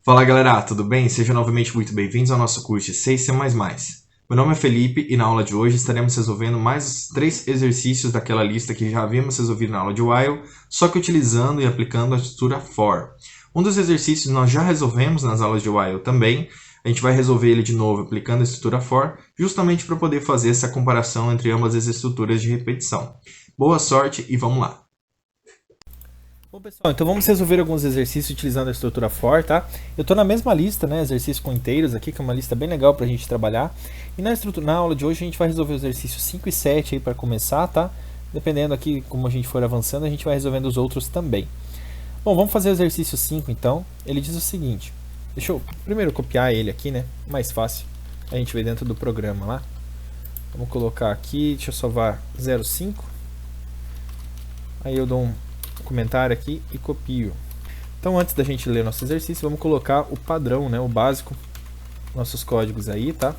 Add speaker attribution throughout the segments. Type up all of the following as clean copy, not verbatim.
Speaker 1: Fala galera, tudo bem? Sejam novamente muito bem-vindos ao nosso curso de 6C++. Meu nome é Felipe e na aula de hoje estaremos resolvendo mais 3 exercícios daquela lista que já havíamos resolvido na aula de while, só que utilizando e aplicando a estrutura for. Um dos exercícios nós já resolvemos nas aulas de while também, a gente vai resolver ele de novo aplicando a estrutura for, justamente para poder fazer essa comparação entre ambas as estruturas de repetição. Boa sorte e vamos lá!
Speaker 2: Bom, pessoal, então vamos resolver alguns exercícios utilizando a estrutura for, tá? Eu estou na mesma lista, né, exercícios com inteiros aqui, que é uma lista bem legal para a gente trabalhar. E na aula de hoje a gente vai resolver os exercícios 5 e 7 aí para começar, tá? Dependendo aqui como a gente for avançando, a gente vai resolvendo os outros também. Bom, vamos fazer o exercício 5 então. Ele diz o seguinte, deixa eu primeiro copiar ele aqui, né, mais fácil. A gente vê dentro do programa lá. Vamos colocar aqui, deixa eu salvar 05. Aí eu dou um comentário aqui e copio. Então, antes da gente ler nosso exercício, vamos colocar o padrão, né, o básico, nossos códigos aí, tá?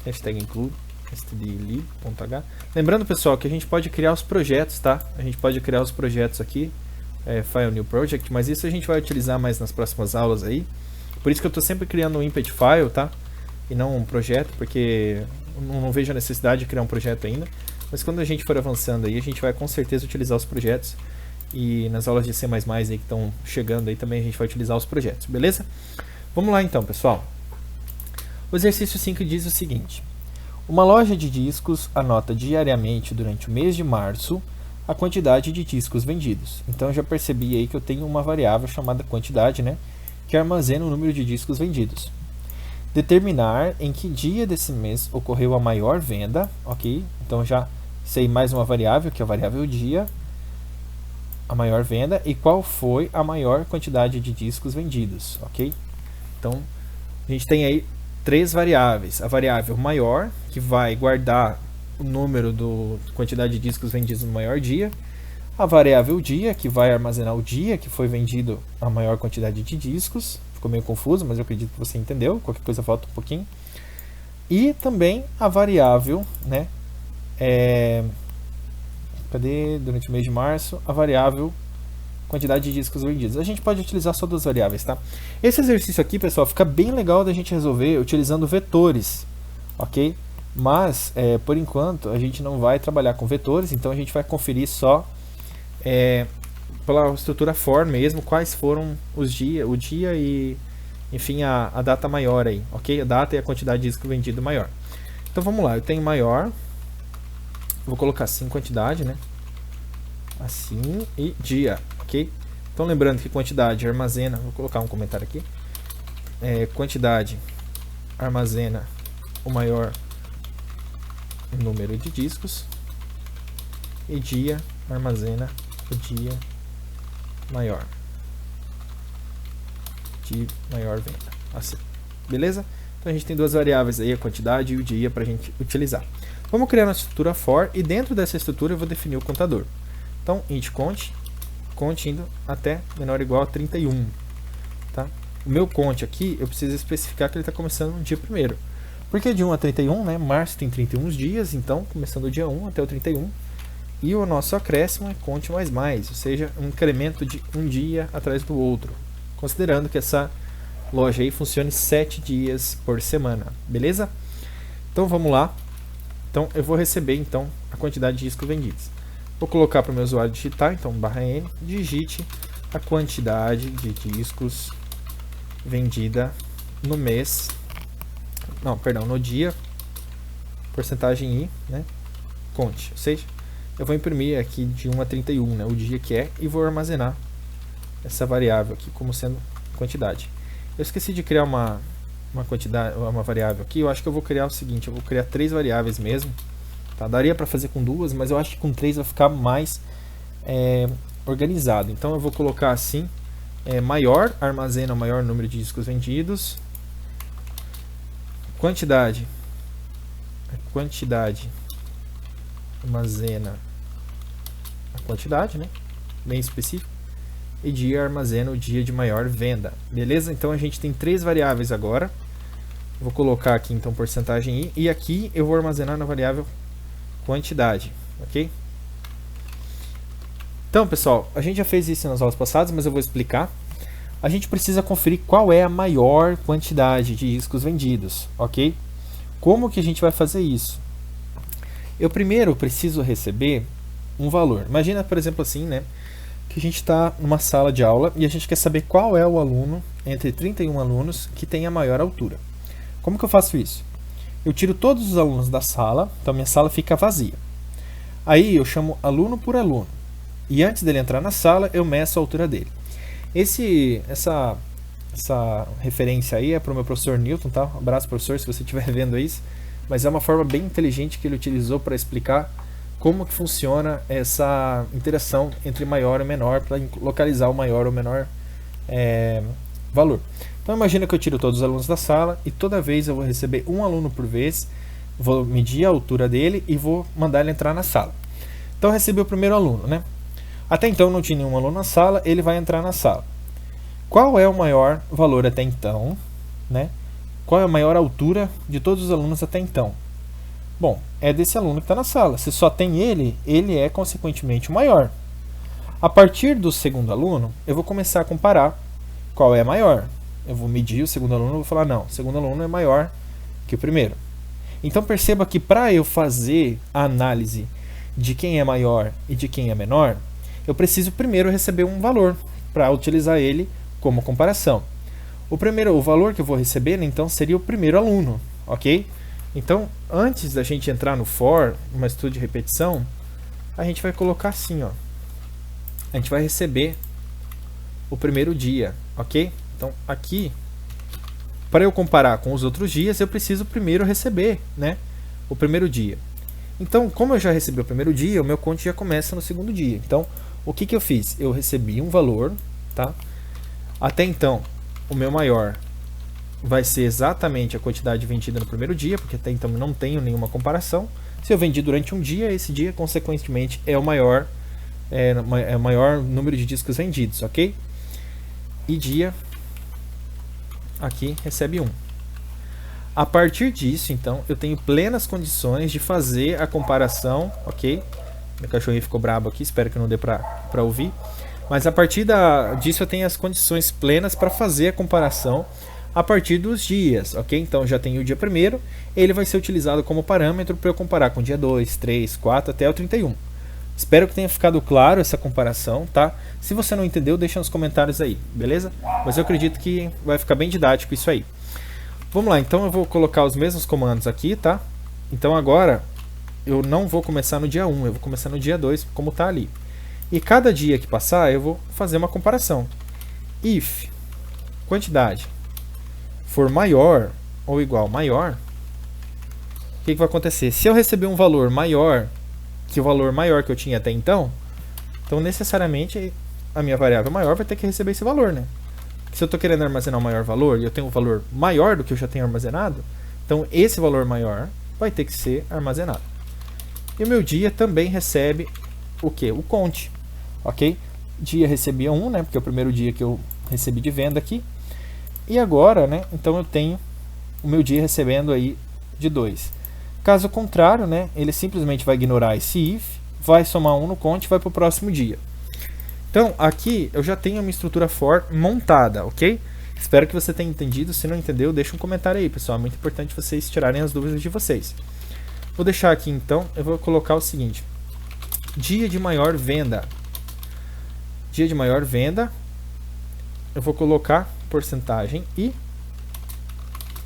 Speaker 2: Hashtag include, stdlib.h. Lembrando, pessoal, que a gente pode criar os projetos, tá? A gente pode criar os projetos aqui, File New Project, mas isso a gente vai utilizar mais nas próximas aulas aí. Por isso que eu estou sempre criando um input file, tá? E não um projeto, porque eu não vejo a necessidade de criar um projeto ainda. Mas quando a gente for avançando aí, a gente vai com certeza utilizar os projetos. E nas aulas de C++ aí que estão chegando aí também a gente vai utilizar os projetos, beleza? Vamos lá então, pessoal. O exercício 5 diz o seguinte. Uma loja de discos anota diariamente durante o mês de março a quantidade de discos vendidos. Então eu já percebi aí que eu tenho uma variável chamada quantidade, né? Que armazena o número de discos vendidos. Determinar em que dia desse mês ocorreu a maior venda, ok? Então já sei mais uma variável, que é a variável dia, a maior venda, e qual foi a maior quantidade de discos vendidos, ok? Então, a gente tem aí 3 variáveis. A variável maior, que vai guardar o número da quantidade de discos vendidos no maior dia. A variável dia, que vai armazenar o dia que foi vendido a maior quantidade de discos. Ficou meio confuso, mas eu acredito que você entendeu. Qualquer coisa falta um pouquinho. E também a variável, né? Durante o mês de março, a variável quantidade de discos vendidos. A gente pode utilizar só 2 variáveis, tá? Esse exercício aqui, pessoal, fica bem legal da gente resolver utilizando vetores, ok? Mas, por enquanto, a gente não vai trabalhar com vetores, então a gente vai conferir só pela estrutura for mesmo, quais foram o dia e, enfim, a data maior aí, ok? A data e a quantidade de disco vendido maior. Então vamos lá, eu tenho maior, vou colocar assim quantidade, né? Assim e dia, ok? Então lembrando que quantidade armazena, vou colocar um comentário aqui, quantidade armazena o maior número de discos e dia armazena o dia maior de maior venda, assim, beleza? Então a gente tem 2 variáveis aí, a quantidade e o dia para a gente utilizar. Vamos criar nossa estrutura for e dentro dessa estrutura eu vou definir o contador. Então int count indo até menor ou igual a 31, tá? O meu count aqui eu preciso especificar que ele está começando no dia 1º, porque de 1 a 31, né? Março tem 31 dias, então começando do dia 1 até o 31. E o nosso acréscimo é count mais, ou seja, um incremento de um dia atrás do outro, considerando que essa loja aí funcione 7 dias por semana, beleza? Então vamos lá. Então eu vou receber então a quantidade de discos vendidos. Vou colocar para o meu usuário digitar, então /n, digite a quantidade de discos vendida no mês, no dia, porcentagem i, né? Count, ou seja, eu vou imprimir aqui de 1 a 31, né, o dia que é, e vou armazenar essa variável aqui como sendo quantidade. Eu esqueci de criar uma variável aqui, eu acho que eu vou criar o seguinte, eu vou criar 3 variáveis mesmo, tá? Daria para fazer com 2, mas eu acho que com 3 vai ficar mais organizado. Então eu vou colocar assim, maior, armazena o maior número de discos vendidos, quantidade armazena a quantidade, né? Bem específico. E dia armazena o dia de maior venda. Beleza? Então a gente tem 3 variáveis agora. Vou colocar aqui então porcentagem i. E aqui eu vou armazenar na variável quantidade. Ok? Então, pessoal, a gente já fez isso nas aulas passadas, mas eu vou explicar. a gente precisa conferir qual é a maior quantidade de discos vendidos, ok? Como que a gente vai fazer isso? Eu primeiro preciso receber um valor. Imagina, por exemplo, assim, né, que a gente está numa sala de aula e a gente quer saber qual é o aluno, entre 31 alunos, que tem a maior altura. Como que eu faço isso? Eu tiro todos os alunos da sala, então minha sala fica vazia. Aí eu chamo aluno por aluno. E antes dele entrar na sala, eu meço a altura dele. Essa referência aí é para o meu professor Newton, tá? Um abraço, professor, se você estiver vendo isso. Mas é uma forma bem inteligente que ele utilizou para explicar como que funciona essa interação entre maior e menor para localizar o maior ou menor valor. Então imagina que eu tiro todos os alunos da sala e toda vez eu vou receber um aluno por vez, vou medir a altura dele e vou mandar ele entrar na sala. Então eu recebi o primeiro aluno, né? Até então não tinha nenhum aluno na sala, ele vai entrar na sala. Qual é o maior valor até então, né? Qual é a maior altura de todos os alunos até então? Bom, é desse aluno que está na sala. Se só tem ele, ele é consequentemente o maior. A partir do segundo aluno, eu vou começar a comparar qual é maior. Eu vou medir o segundo aluno e vou falar, não, o segundo aluno é maior que o primeiro. Então perceba que para eu fazer a análise de quem é maior e de quem é menor, eu preciso primeiro receber um valor para utilizar ele como comparação. O valor que eu vou receber, então, seria o primeiro aluno, ok? Então, antes da gente entrar no for, numa estudo de repetição, a gente vai colocar assim, ó. A gente vai receber o primeiro dia, ok? Então, aqui, para eu comparar com os outros dias, eu preciso primeiro receber, né, o primeiro dia. Então, como eu já recebi o primeiro dia, o meu conto já começa no segundo dia. Então, o que eu fiz? Eu recebi um valor, tá? Até então, o meu maior vai ser exatamente a quantidade vendida no primeiro dia, porque até então não tenho nenhuma comparação. Se eu vendi durante um dia, esse dia, consequentemente, é o maior número de discos vendidos, ok? E dia, aqui, recebe 1. A partir disso, então, eu tenho plenas condições de fazer a comparação, ok? Meu cachorrinho ficou brabo aqui, espero que não dê para ouvir. Mas a partir disso eu tenho as condições plenas para fazer a comparação a partir dos dias, ok? Então já tenho o dia 1º, ele vai ser utilizado como parâmetro para eu comparar com o dia 2, 3, 4 até o 31. Espero que tenha ficado claro essa comparação, tá? Se você não entendeu, deixa nos comentários aí, beleza? Mas eu acredito que vai ficar bem didático isso aí. Vamos lá, então eu vou colocar os mesmos comandos aqui, tá? Então agora eu não vou começar no dia 1, eu vou começar no dia 2, como está ali. E cada dia que passar, eu vou fazer uma comparação. If quantidade for maior ou igual a maior, o que vai acontecer? Se eu receber um valor maior que o valor maior que eu tinha até então necessariamente a minha variável maior vai ter que receber esse valor, né? Se eu estou querendo armazenar um maior valor e eu tenho um valor maior do que eu já tenho armazenado, então esse valor maior vai ter que ser armazenado. E o meu dia também recebe o que? O count, ok? Dia recebia 1, né? Porque é o primeiro dia que eu recebi de venda aqui. E agora, né? Então eu tenho o meu dia recebendo aí de 2. Caso contrário, né? Ele simplesmente vai ignorar esse if, vai somar 1 no count e vai para o próximo dia. Então aqui eu já tenho uma estrutura for montada, ok? Espero que você tenha entendido. Se não entendeu, deixa um comentário aí, pessoal. É muito importante vocês tirarem as dúvidas de vocês. Vou deixar aqui então, eu vou colocar o seguinte: dia de maior venda. Dia de maior venda, eu vou colocar porcentagem e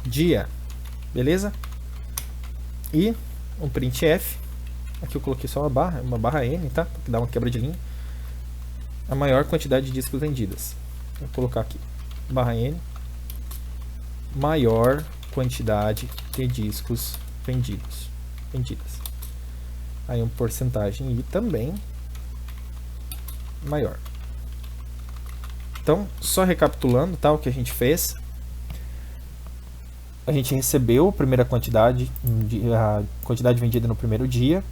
Speaker 2: dia, beleza? E um printf, aqui eu coloquei só uma barra n, tá? Para dar uma quebra de linha. A maior quantidade de discos vendidas. Vou colocar aqui, barra n, maior quantidade de discos vendidas. Aí um porcentagem e também maior. Então, só recapitulando, tá, o que a gente fez. A gente recebeu a primeira quantidade, a quantidade vendida no primeiro dia,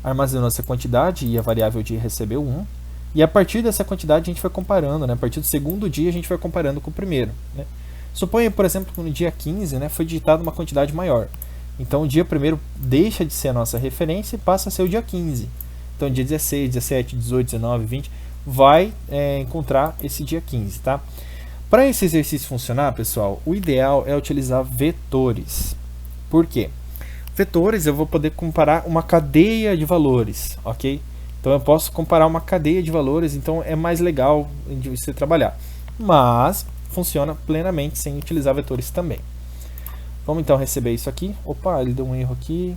Speaker 2: armazenou essa quantidade e a variável dia recebeu 1. E a partir dessa quantidade a gente foi comparando, né? A partir do segundo dia a gente foi comparando com o primeiro, né? Suponha, por exemplo, que no dia 15, né, foi digitada uma quantidade maior. Então o dia primeiro deixa de ser a nossa referência e passa a ser o dia 15. Então dia 16, 17, 18, 19, 20 vai encontrar esse dia 15, tá? Para esse exercício funcionar, pessoal, o ideal é utilizar vetores. Por quê? Vetores eu vou poder comparar uma cadeia de valores, ok? Então eu posso comparar uma cadeia de valores, então é mais legal de você trabalhar. Mas funciona plenamente sem utilizar vetores também. Vamos então receber isso aqui. Opa, ele deu um erro aqui.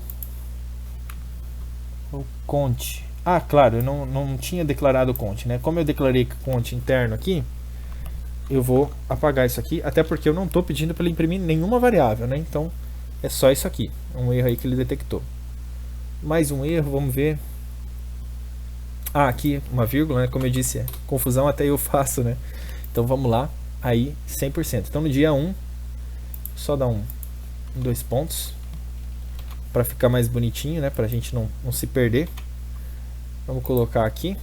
Speaker 2: O cont. Ah, claro, eu não tinha declarado o cont, né? Como eu declarei cont interno aqui, eu vou apagar isso aqui, até porque eu não estou pedindo para ele imprimir nenhuma variável, né? Então é só isso aqui, um erro aí que ele detectou. Mais um erro, vamos ver. Ah, aqui uma vírgula, né? Como eu disse, confusão até eu faço, né? Então vamos lá, aí 100%. Então no dia 1, só dá dois pontos para ficar mais bonitinho, né? Para a gente não se perder. Vamos colocar aqui.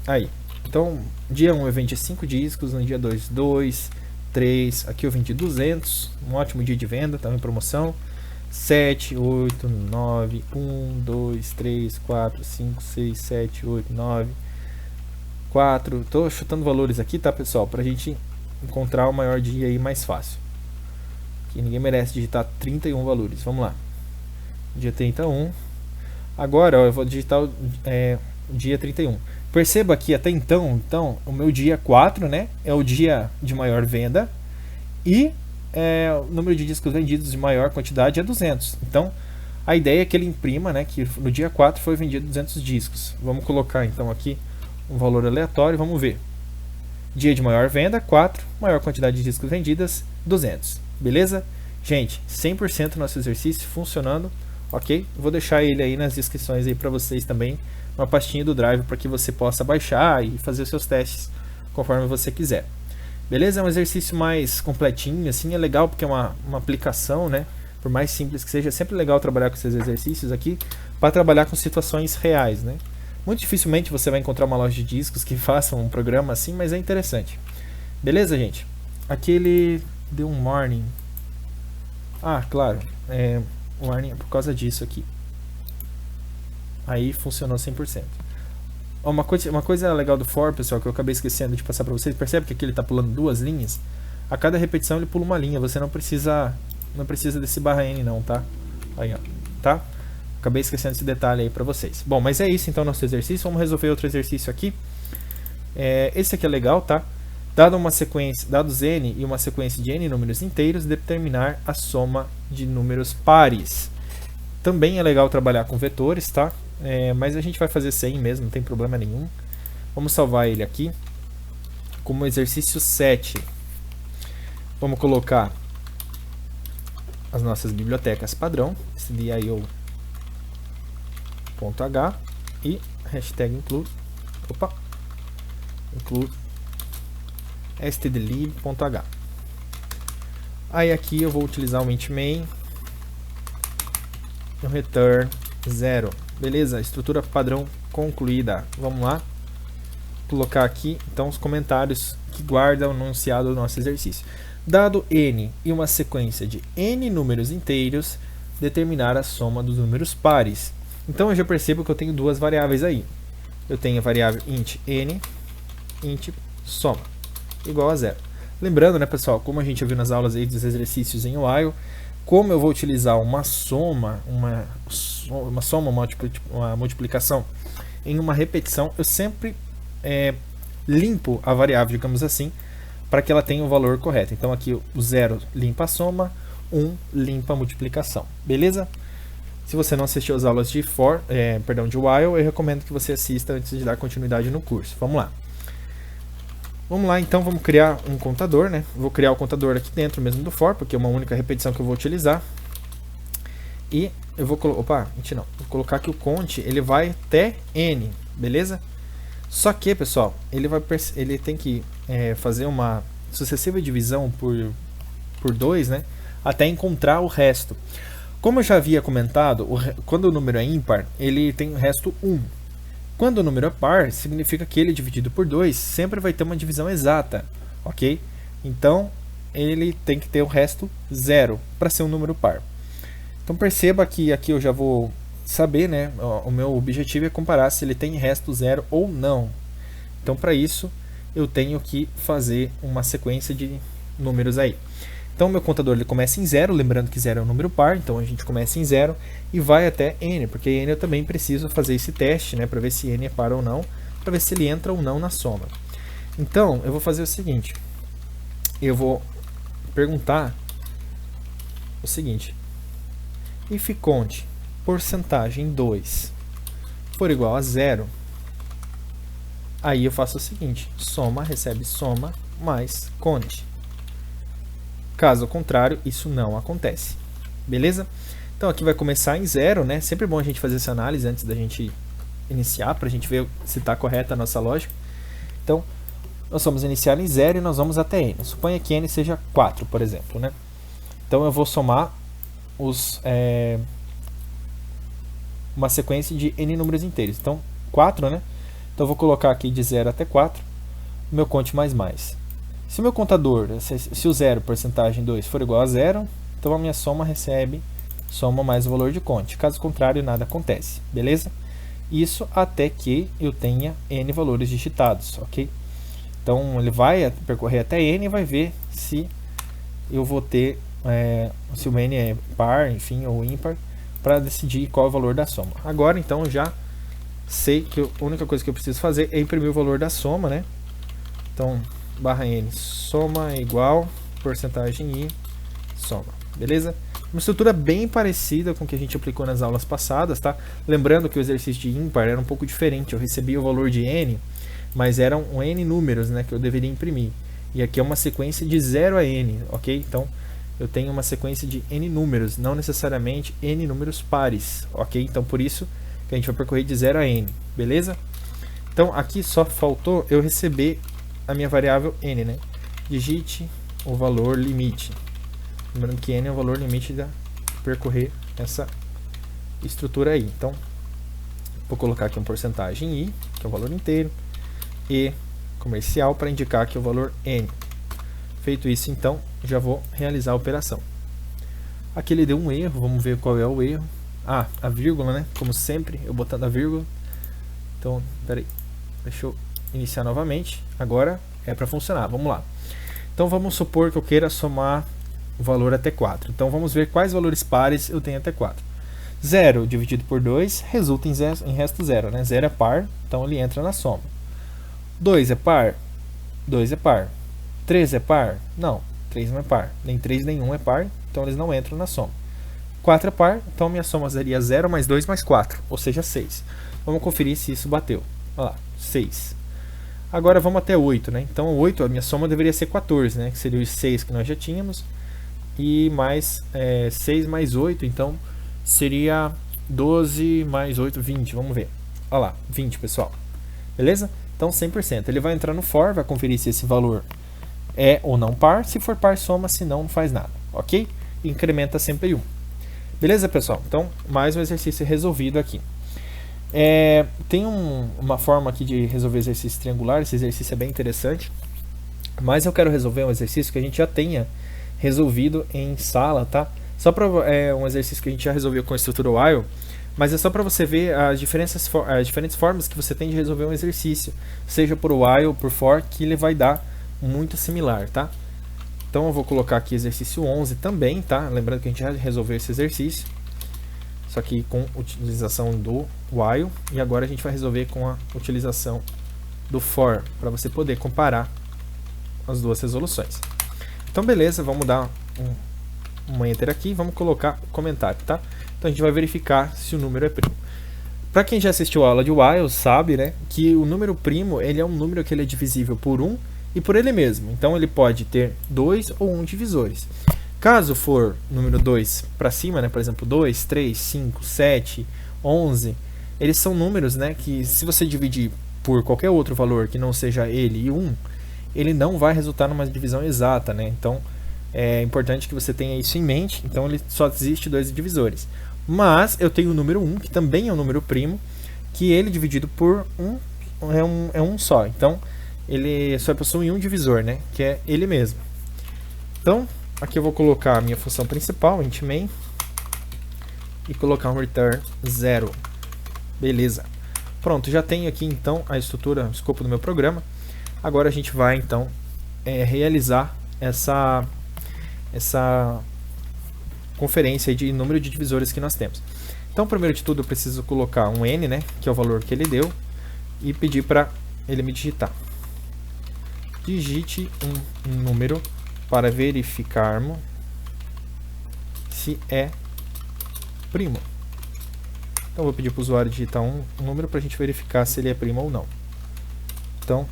Speaker 2: Aí. Então, dia 1 eu vendi 5 discos, no dia 2, 2, 3. Aqui eu vendi 200. Um ótimo dia de venda, estava em promoção. 7, 8, 9, 1, 2, 3, 4, 5, 6, 7, 8, 9, 4. Estou chutando valores aqui, tá, pessoal? Para a gente encontrar o maior dia aí mais fácil. Que ninguém merece digitar 31 valores. Vamos lá. Dia 31. Agora, ó, eu vou digitar o dia 31. Perceba que até então, o meu dia 4, né, é o dia de maior venda e o número de discos vendidos de maior quantidade é 200. Então, a ideia é que ele imprima, né, que no dia 4 foi vendido 200 discos. Vamos colocar então aqui um valor aleatório, vamos ver. Dia de maior venda, 4, maior quantidade de discos vendidas, 200. Beleza? Gente, 100% nosso exercício funcionando, ok? Vou deixar ele aí nas descrições aí para vocês também, uma pastinha do Drive para que você possa baixar e fazer os seus testes conforme você quiser. Beleza? É um exercício mais completinho, assim, é legal porque é uma aplicação, né? Por mais simples que seja, é sempre legal trabalhar com esses exercícios aqui para trabalhar com situações reais, né? Muito dificilmente você vai encontrar uma loja de discos que faça um programa assim, mas é interessante. Beleza, gente? Aqui ele deu um warning. Ah, claro, warning é por causa disso aqui. Aí funcionou 100%. Uma coisa legal do for, pessoal, que eu acabei esquecendo de passar para vocês, percebe que aqui ele está pulando 2 linhas? A cada repetição ele pula uma linha, você não precisa desse barra N não, tá? Aí, ó, tá? Acabei esquecendo esse detalhe aí para vocês. Bom, mas é isso então nosso exercício, vamos resolver outro exercício aqui. Esse aqui é legal, tá? Dado uma sequência, dados N e uma sequência de N números inteiros, determinar a soma de números pares. Também é legal trabalhar com vetores, tá? Mas a gente vai fazer sem mesmo, não tem problema nenhum. Vamos salvar ele aqui como exercício 7. Vamos colocar as nossas bibliotecas padrão, stdio.h e hashtag include stdlib.h. Aí aqui eu vou utilizar o int main, o return 0. Beleza? Estrutura padrão concluída. Vamos lá. Colocar aqui então os comentários que guardam o enunciado do nosso exercício. Dado n e uma sequência de n números inteiros, determinar a soma dos números pares. Então eu já percebo que eu tenho duas variáveis aí. Eu tenho a variável int n, int soma, igual a 0. Lembrando, né, pessoal, como a gente viu nas aulas aí dos exercícios em while, como eu vou utilizar uma soma, uma multiplicação em uma repetição, eu sempre limpo a variável, digamos assim, para que ela tenha o valor correto. Então aqui o 0 limpa a soma, 1 limpa a multiplicação. Beleza? Se você não assistiu às aulas de while, eu recomendo que você assista antes de dar continuidade no curso. Vamos lá. Vamos lá, então vamos criar um contador, né? Vou criar o contador aqui dentro mesmo do for, porque é uma única repetição que eu vou utilizar. E eu vou colocar, vou colocar que o cont ele vai até n, beleza? Só que, pessoal, ele tem que fazer uma sucessiva divisão por 2, né? Até encontrar o resto. Como eu já havia comentado, quando o número é ímpar, ele tem o resto 1. Quando o número é par, significa que ele dividido por 2 sempre vai ter uma divisão exata, ok? Então, ele tem que ter o resto 0 para ser um número par. Então perceba que aqui eu já vou saber, né? O meu objetivo é comparar se ele tem resto 0 ou não. Então para isso, eu tenho que fazer uma sequência de números aí. Então, meu contador ele começa em 0, lembrando que 0 é um número par, então a gente começa em 0 e vai até n, porque n eu também preciso fazer esse teste, né, para ver se n é par ou não, para ver se ele entra ou não na soma. Então, eu vou fazer o seguinte, eu vou perguntar o seguinte, if count porcentagem 2 for igual a 0, aí eu faço o seguinte, soma recebe soma mais count. Caso contrário, isso não acontece. Beleza? Então aqui vai começar em 0, né? Sempre bom a gente fazer essa análise antes da gente iniciar, para a gente ver se está correta a nossa lógica. Então, nós vamos iniciar em 0 e nós vamos até n. Suponha que n seja 4, por exemplo, né? Então eu vou somar uma sequência de n números inteiros. Então, 4, né? Então eu vou colocar aqui de 0 até 4, o meu conte mais. Se o meu contador, se o 0, porcentagem 2, for igual a 0, então a minha soma recebe soma mais o valor de conte. Caso contrário, nada acontece. Beleza? Isso até que eu tenha n valores digitados, ok? Então ele vai percorrer até n e vai ver se eu vou ter, se o n é par, enfim, ou ímpar, para decidir qual é o valor da soma. Agora, então, eu já sei que a única coisa que eu preciso fazer é imprimir o valor da soma, né? Então, barra n, soma é igual, porcentagem i, soma. Beleza? Uma estrutura bem parecida com o que a gente aplicou nas aulas passadas, tá? Lembrando que o exercício de ímpar era um pouco diferente. Eu recebia o valor de n, mas eram n números, né, que eu deveria imprimir. E aqui é uma sequência de 0 a n, ok? Então, eu tenho uma sequência de n números, não necessariamente n números pares, ok? Então, por isso que a gente vai percorrer de 0 a n, beleza? Então, aqui só faltou eu receber a minha variável n, né? Digite o valor limite. Lembrando que n é o valor limite de percorrer essa estrutura aí. Então, vou colocar aqui uma porcentagem i, que é o valor inteiro, e comercial para indicar que é o valor n. Feito isso, então, já vou realizar a operação. Aqui ele deu um erro, vamos ver qual é o erro. Ah, a vírgula, né? Como sempre, eu botando a vírgula. Então, peraí, deixa eu iniciar novamente. Agora é para funcionar, vamos lá. Então vamos supor que eu queira somar o valor até 4. Então vamos ver quais valores pares eu tenho até 4. 0 dividido por 2 resulta em resto 0, né? 0 é par, então ele entra na soma. 2 é par? 2 é par. 3 é par? Não, 3 não é par. Nem 3 nem 1 é par, então eles não entram na soma. 4 é par, então minha soma seria 0 mais 2 mais 4, ou seja, 6. Vamos conferir se isso bateu. Olha lá, 6. Agora vamos até 8, né? Então 8, a minha soma deveria ser 14, né? Que seria os 6 que nós já tínhamos. E mais 6 mais 8, então seria 12 mais 8, 20. Vamos ver. Olha lá, 20, pessoal. Beleza? Então 100%. Ele vai entrar no for, vai conferir se esse valor é ou não par. Se for par, soma, se não, não faz nada. Ok? Incrementa sempre 1. Beleza, pessoal? Então, mais um exercício resolvido aqui. Tem uma forma aqui de resolver exercício triangular. Esse exercício é bem interessante. Mas eu quero resolver um exercício que a gente já tenha resolvido em sala, tá? Só para um exercício que a gente já resolveu com a estrutura while, mas é só para você ver as diferentes formas que você tem de resolver um exercício, seja por while ou por for, que ele vai dar muito similar, tá? Então eu vou colocar aqui exercício 11 também, tá? Lembrando que a gente já resolveu esse exercício, só que com utilização do while, e agora a gente vai resolver com a utilização do for, para você poder comparar as duas resoluções. Então beleza, vamos dar um enter aqui e vamos colocar o comentário, tá? Então a gente vai verificar se o número é primo. Para quem já assistiu a aula de while, sabe, né, que o número primo, ele é um número que ele é divisível por 1 e por ele mesmo. Então ele pode ter 2 ou 1 divisores. Caso for número 2 para cima, né, por exemplo, 2, 3, 5, 7, 11, eles são números, né, que se você dividir por qualquer outro valor que não seja ele e 1, ele não vai resultar numa divisão exata, né? Então é importante que você tenha isso em mente. Então ele só existe 2 divisores. Mas eu tenho o número 1, que também é um número primo, que ele dividido por 1 é um só. Então ele só possui um divisor, né? Que é ele mesmo. Então aqui eu vou colocar a minha função principal, int main, e colocar um return 0. Beleza. Pronto, já tenho aqui então a estrutura, o escopo do meu programa. Agora a gente vai então realizar essa conferência aí de número de divisores que nós temos. Então, primeiro de tudo, eu preciso colocar um n, né, que é o valor que ele deu, e pedir para ele me digitar. Digite um número para verificarmos se é primo. Então, eu vou pedir para o usuário digitar um número para a gente verificar se ele é primo ou não. Então,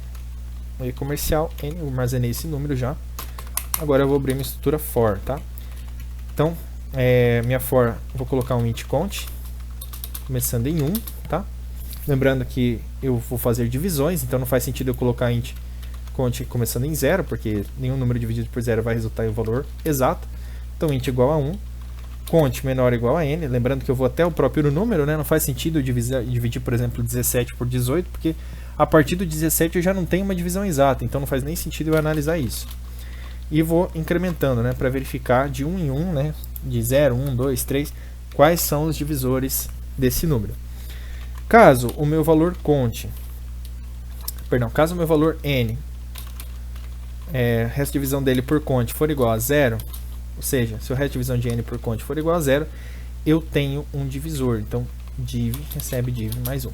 Speaker 2: e comercial, n, eu armazenei esse número já. Agora eu vou abrir minha estrutura for, tá? Então, minha for, vou colocar um int count, começando em 1, tá? Lembrando que eu vou fazer divisões, então não faz sentido eu colocar int count começando em 0, porque nenhum número dividido por 0 vai resultar em um valor exato. Então, int igual a 1, count menor ou igual a n, lembrando que eu vou até o próprio número, né? Não faz sentido eu dividir, por exemplo, 17 por 18, porque a partir do 17 eu já não tenho uma divisão exata, então não faz nem sentido eu analisar isso. E vou incrementando, né, para verificar de 1 em 1, né, de 0, 1, 2, 3, quais são os divisores desse número. Caso o meu valor caso o meu valor n, resto de divisão dele por count for igual a 0, ou seja, se o resto de divisão de n por count for igual a 0, eu tenho um divisor. Então, div recebe div mais 1.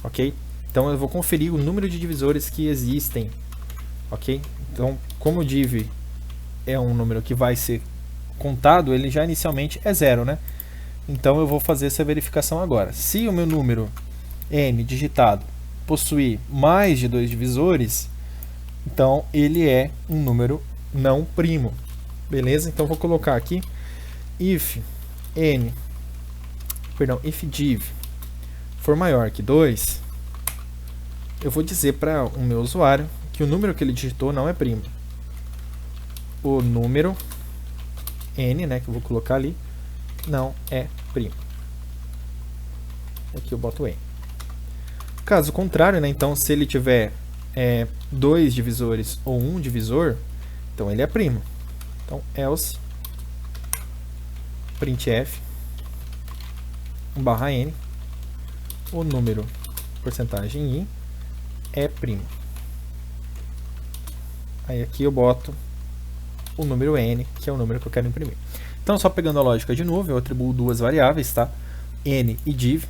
Speaker 2: Ok? Então, eu vou conferir o número de divisores que existem. Ok? Então, como o div é um número que vai ser contado, ele já inicialmente é 0, né? Então, eu vou fazer essa verificação agora. Se o meu número n digitado possuir mais de 2 divisores, então ele é um número não primo. Beleza? Então, vou colocar aqui if div for maior que 2, eu vou dizer para o meu usuário que o número que ele digitou não é primo. O número n, né, que eu vou colocar ali, não é primo. Aqui eu boto n. Caso contrário, né, então se ele tiver 2 divisores ou 1 divisor, então ele é primo. Então else printf /n, o número porcentagem i é primo. Aí aqui eu boto o número n, que é o número que eu quero imprimir. Então, só pegando a lógica de novo, eu atribuo duas variáveis, tá? N e div.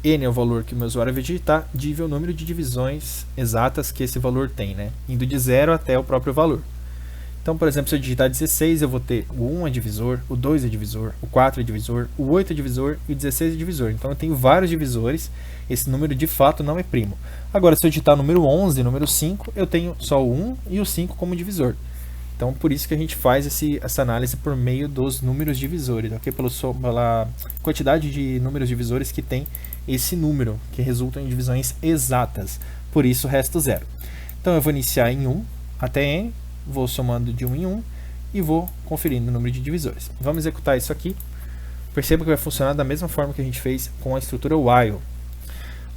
Speaker 2: N é o valor que o meu usuário vai digitar, div é o número de divisões exatas que esse valor tem, né? Indo de 0 até o próprio valor. Então, por exemplo, se eu digitar 16, eu vou ter o 1 é divisor, o 2 é divisor, o 4 é divisor, o 8 é divisor e o 16 é divisor. Então, eu tenho vários divisores, esse número de fato não é primo. Agora, se eu digitar o número 11 e o número 5, eu tenho só o 1 e o 5 como divisor. Então, por isso que a gente faz essa análise por meio dos números divisores, ok? Pela quantidade de números divisores que tem esse número, que resultam em divisões exatas. Por isso, resto 0. Então, eu vou iniciar em 1 até n, vou somando de 1 em 1 e vou conferindo o número de divisores. Vamos executar isso aqui. Perceba que vai funcionar da mesma forma que a gente fez com a estrutura while.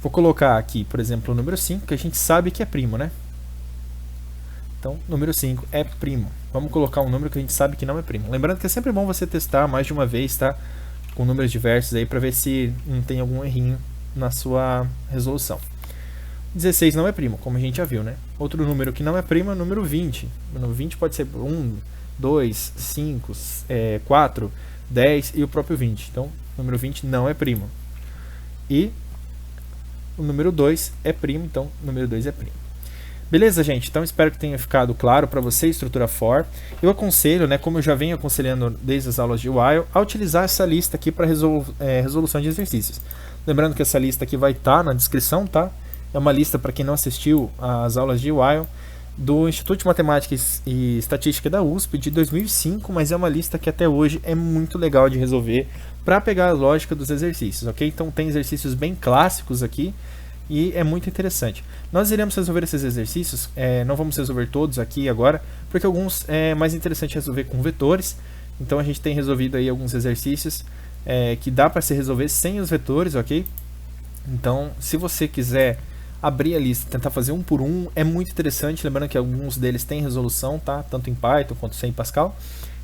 Speaker 2: Vou colocar aqui, por exemplo, o número 5, que a gente sabe que é primo, né? Então, número 5 é primo. Vamos colocar um número que a gente sabe que não é primo. Lembrando que é sempre bom você testar mais de uma vez, tá? Com números diversos aí, para ver se não tem algum errinho na sua resolução. 16 não é primo, como a gente já viu, né? Outro número que não é primo é o número 20. O número 20 pode ser 1, 2, 5, 4, 10 e o próprio 20. Então, o número 20 não é primo. E o número 2 é primo, então o número 2 é primo. Beleza, gente? Então espero que tenha ficado claro para você a estrutura for. Eu aconselho, né, como eu já venho aconselhando desde as aulas de while, a utilizar essa lista aqui para resolução de exercícios. Lembrando que essa lista aqui vai estar na descrição, tá? É uma lista para quem não assistiu às aulas de while do Instituto de Matemática e Estatística da USP de 2005, mas é uma lista que até hoje é muito legal de resolver para pegar a lógica dos exercícios, ok? Então tem exercícios bem clássicos aqui e é muito interessante. Nós iremos resolver esses exercícios, não vamos resolver todos aqui agora, porque alguns é mais interessante resolver com vetores. Então a gente tem resolvido aí alguns exercícios que dá para se resolver sem os vetores, ok? Então, se você quiser abrir a lista, tentar fazer um por um, é muito interessante, lembrando que alguns deles têm resolução, tá? Tanto em Python quanto em Pascal.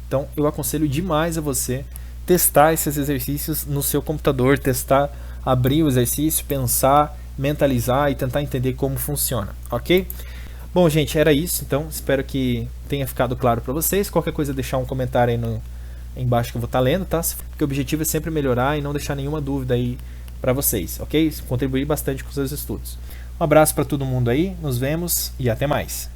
Speaker 2: Então, eu aconselho demais a você testar esses exercícios no seu computador, testar, abrir o exercício, pensar, mentalizar e tentar entender como funciona, ok? Bom, gente, era isso, então espero que tenha ficado claro para vocês. Qualquer coisa, deixar um comentário aí embaixo que eu vou estar lendo, tá? Porque o objetivo é sempre melhorar e não deixar nenhuma dúvida aí para vocês, ok? Contribuir bastante com os seus estudos. Um abraço para todo mundo aí, nos vemos e até mais.